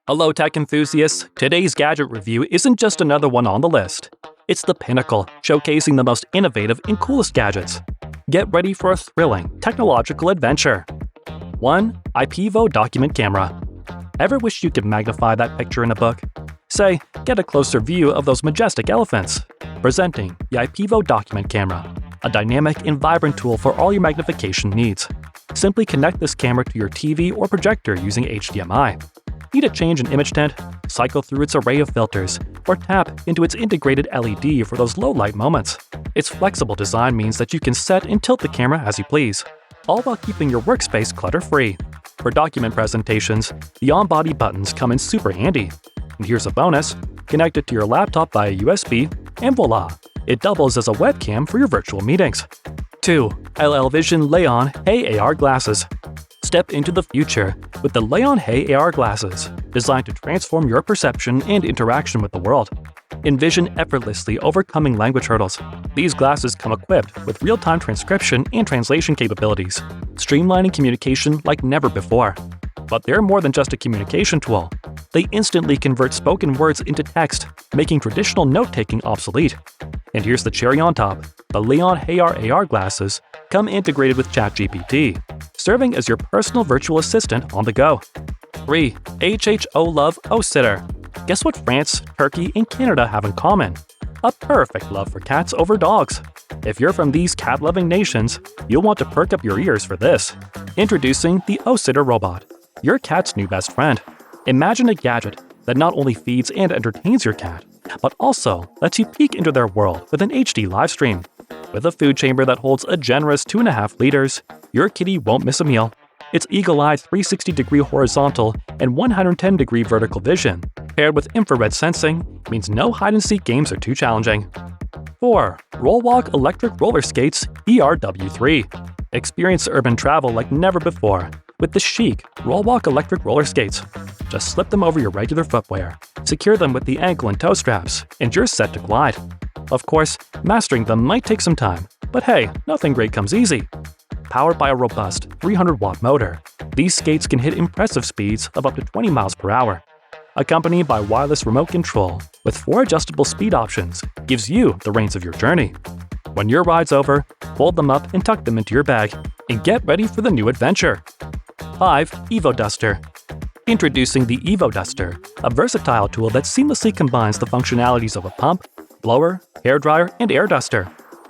Hello tech enthusiasts, today's gadget review isn't just another one on the list. It's the pinnacle, showcasing the most innovative and coolest gadgets. Get ready for a thrilling technological adventure. 1. Ipevo Document Camera. Ever wish you could magnify that picture in a book? Say, get a closer view of those majestic elephants. Presenting the Ipevo Document Camera, a dynamic and vibrant tool for all your magnification needs. Simply connect this camera to your TV or projector using HDMI. Need a change in image tint? Cycle through its array of filters, or tap into its integrated LED for those low-light moments. Its flexible design means that you can set and tilt the camera as you please, all while keeping your workspace clutter-free. For document presentations, the on-body buttons come in super handy. And here's a bonus: connect it to your laptop via USB, and voila! It doubles as a webcam for your virtual meetings. 2. LLVision Leion HHOLOVE glasses. Step into the future with the Leion HHOLOVE glasses, designed to transform your perception and interaction with the world. Envision effortlessly overcoming language hurdles. These glasses come equipped with real-time transcription and translation capabilities, streamlining communication like never before. But they're more than just a communication tool. They instantly convert spoken words into text, making traditional note-taking obsolete. And here's the cherry on top: the Leion HHOLOVE glasses come integrated with ChatGPT, serving as your personal virtual assistant on the go. 3. HHOLOVE O Sitter. Guess what France, Turkey, and Canada have in common? A perfect love for cats over dogs. If you're from these cat-loving nations, you'll want to perk up your ears for this. Introducing the O Sitter robot, your cat's new best friend. Imagine a gadget that not only feeds and entertains your cat, but also lets you peek into their world with an HD live stream. With a food chamber that holds a generous 2.5 liters, your kitty won't miss a meal. Its eagle-eye 360-degree horizontal and 110-degree vertical vision, paired with infrared sensing, means no hide-and-seek games are too challenging. 4. RollWalk Electric Roller Skates ERW3. Experience urban travel like never before with the chic RollWalk Electric Roller Skates. Just slip them over your regular footwear, secure them with the ankle and toe straps, and you're set to glide. Of course, mastering them might take some time, but hey, nothing great comes easy. Powered by a robust 300-watt motor, these skates can hit impressive speeds of up to 20 miles per hour. Accompanied by wireless remote control with 4 adjustable speed options, gives you the reins of your journey. When your ride's over, fold them up and tuck them into your bag, and get ready for the new adventure. 5. EvoDuster. Introducing the EvoDuster, a versatile tool that seamlessly combines the functionalities of a pump, blower, hairdryer, and air duster.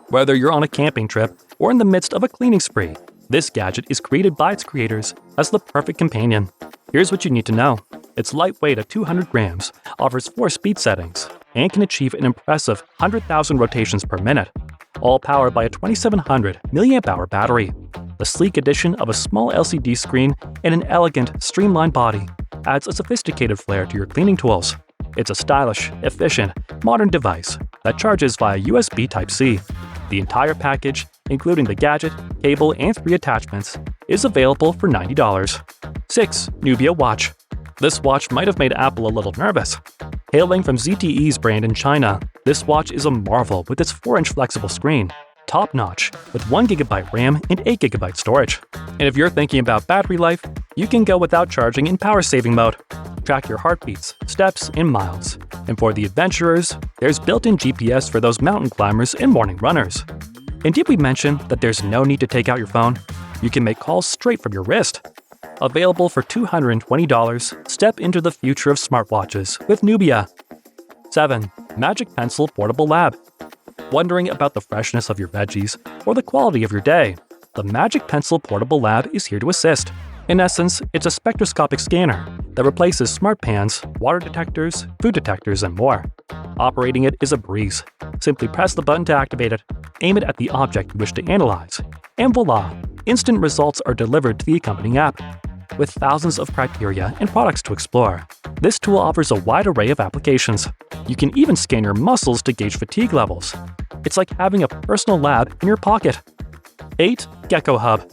Whether you're on a camping trip or in the midst of a cleaning spree, this gadget is created by its creators as the perfect companion. Here's what you need to know. It's lightweight at 200 grams, offers 4 speed settings, and can achieve an impressive 100,000 rotations per minute, all powered by a 2700 mAh battery. The sleek addition of a small LCD screen and an elegant, streamlined body adds a sophisticated flair to your cleaning tools. It's a stylish, efficient, modern device that charges via USB Type-C. The entire package, including the gadget, cable, and 3 attachments, is available for $90. 6. Nubia Watsh. This watch might have made Apple a little nervous. Hailing from ZTE's brand in China, this watch is a marvel with its 4-inch flexible screen, top-notch, with 1GB RAM and 8GB storage. And if you're thinking about battery life, you can go without charging in power-saving mode. Track your heartbeats, steps, and miles. And for the adventurers, there's built-in GPS for those mountain climbers and morning runners. And did we mention that there's no need to take out your phone? You can make calls straight from your wrist. Available for $220, step into the future of smartwatches with Nubia. 7. Magic Pencil Portable Lab. Wondering about the freshness of your veggies or the quality of your day? The Magic Pencil Portable Lab is here to assist. In essence, it's a spectroscopic scanner that replaces smart pans, water detectors, food detectors, and more. Operating it is a breeze. Simply press the button to activate it, aim it at the object you wish to analyze, and voila! Instant results are delivered to the accompanying app. With thousands of criteria and products to explore, this tool offers a wide array of applications. You can even scan your muscles to gauge fatigue levels. It's like having a personal lab in your pocket. 8. Geco Hub.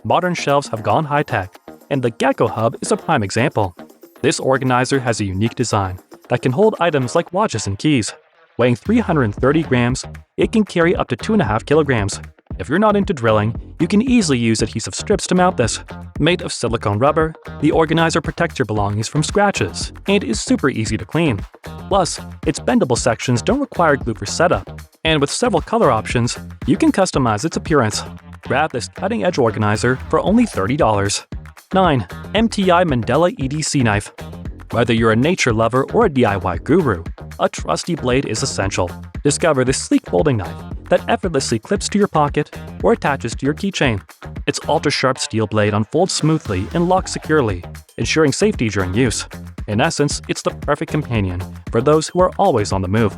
Modern shelves have gone high-tech, and the Geco Hub is a prime example. This organizer has a unique design that can hold items like watches and keys. Weighing 330 grams, it can carry up to 2.5 kilograms. If you're not into drilling, you can easily use adhesive strips to mount this. Made of silicone rubber, the organizer protects your belongings from scratches and is super easy to clean. Plus, its bendable sections don't require glue for setup, and with several color options, you can customize its appearance. Grab this cutting-edge organizer for only $30. 9. MTI Mandala EDC Knife. Whether you're a nature lover or a DIY guru, a trusty blade is essential. Discover this sleek folding knife that effortlessly clips to your pocket or attaches to your keychain. Its ultra-sharp steel blade unfolds smoothly and locks securely, ensuring safety during use. In essence, it's the perfect companion for those who are always on the move.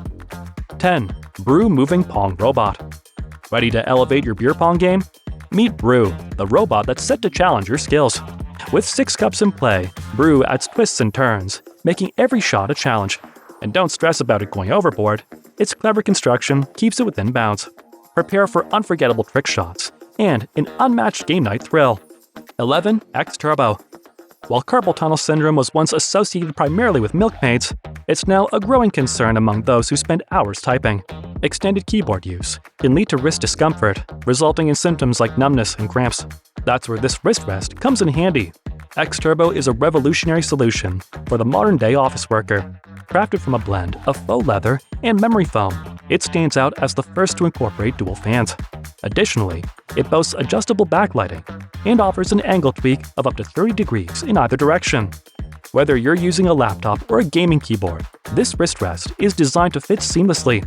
10. BRUU Moving Pong Robot. Ready to elevate your beer pong game? Meet BRUU, the robot that's set to challenge your skills. With 6 cups in play, BRUU adds twists and turns, making every shot a challenge. And don't stress about it going overboard. Its clever construction keeps it within bounds. Prepare for unforgettable trick shots and an unmatched game night thrill. 11. X Turbo. While carpal tunnel syndrome was once associated primarily with milkmaids, it's now a growing concern among those who spend hours typing. Extended keyboard use can lead to wrist discomfort, resulting in symptoms like numbness and cramps. That's where this wrist rest comes in handy. X Turbo is a revolutionary solution for the modern-day office worker. Crafted from a blend of faux leather and memory foam, it stands out as the first to incorporate dual fans. Additionally, it boasts adjustable backlighting and offers an angle tweak of up to 30 degrees in either direction. Whether you're using a laptop or a gaming keyboard, this wrist rest is designed to fit seamlessly.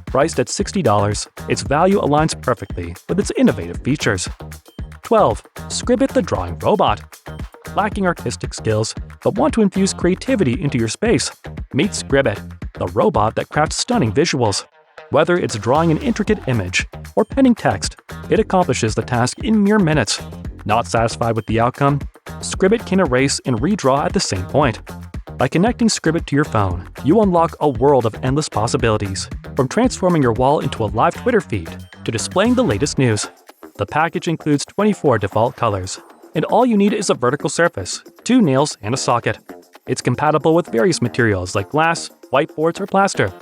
Priced at $60, its value aligns perfectly with its innovative features. 12. Scribit the Drawing Robot. Lacking artistic skills, but want to infuse creativity into your space? Meet Scribit, the robot that crafts stunning visuals. Whether it's drawing an intricate image or penning text, it accomplishes the task in mere minutes. Not satisfied with the outcome? Scribit can erase and redraw at the same point. By connecting Scribit to your phone, you unlock a world of endless possibilities, from transforming your wall into a live Twitter feed to displaying the latest news. The package includes 24 default colors, and all you need is a vertical surface, 2 nails, and a socket. It's compatible with various materials like glass, whiteboards, or plaster.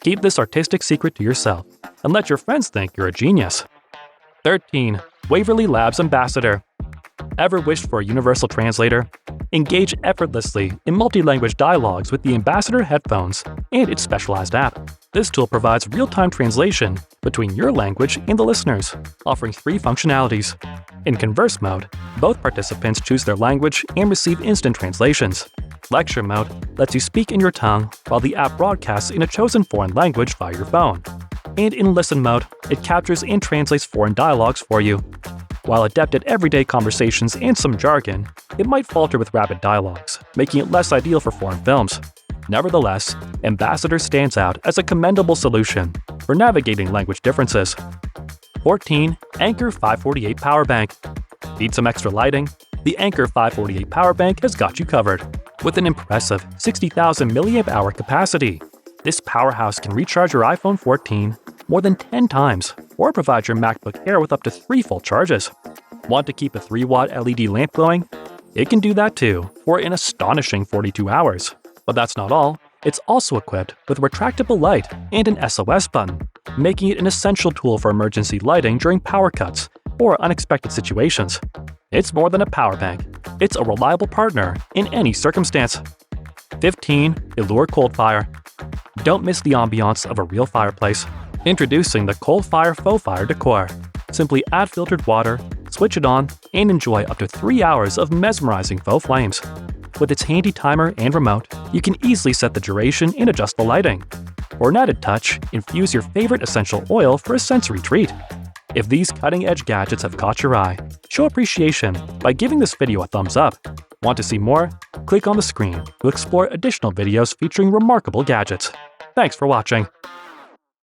Keep this artistic secret to yourself, and let your friends think you're a genius. 13. Waverly Labs Ambassador. Ever wished for a universal translator? Engage effortlessly in multi-language dialogues with the Ambassador headphones and its specialized app. This tool provides real-time translation between your language and the listeners, offering 3 functionalities. In converse mode, both participants choose their language and receive instant translations. Lecture mode lets you speak in your tongue while the app broadcasts in a chosen foreign language via your phone. And in listen mode, it captures and translates foreign dialogues for you. While adept at everyday conversations and some jargon, it might falter with rapid dialogues, making it less ideal for foreign films. Nevertheless, Ambassador stands out as a commendable solution for navigating language differences. 14. Anker 548 Power Bank. Need some extra lighting? The Anker 548 Power Bank has got you covered. With an impressive 60,000 mAh capacity, this powerhouse can recharge your iPhone 14 more than 10 times, or provide your MacBook Air with up to 3 full charges. Want to keep a 3-watt LED lamp glowing? It can do that too, for an astonishing 42 hours. But that's not all. It's also equipped with a retractable light and an SOS button, making it an essential tool for emergency lighting during power cuts or unexpected situations. It's more than a power bank. It's a reliable partner in any circumstance. 15. Illure Coldfire. Don't miss the ambiance of a real fireplace. Introducing the Coldfire Faux Fire Decor. Simply add filtered water, switch it on, and enjoy up to 3 hours of mesmerizing faux flames. With its handy timer and remote, you can easily set the duration and adjust the lighting. For an added touch, infuse your favorite essential oil for a sensory treat. If these cutting-edge gadgets have caught your eye, show appreciation by giving this video a thumbs up. Want to see more? Click on the screen to explore additional videos featuring remarkable gadgets. Thanks for watching.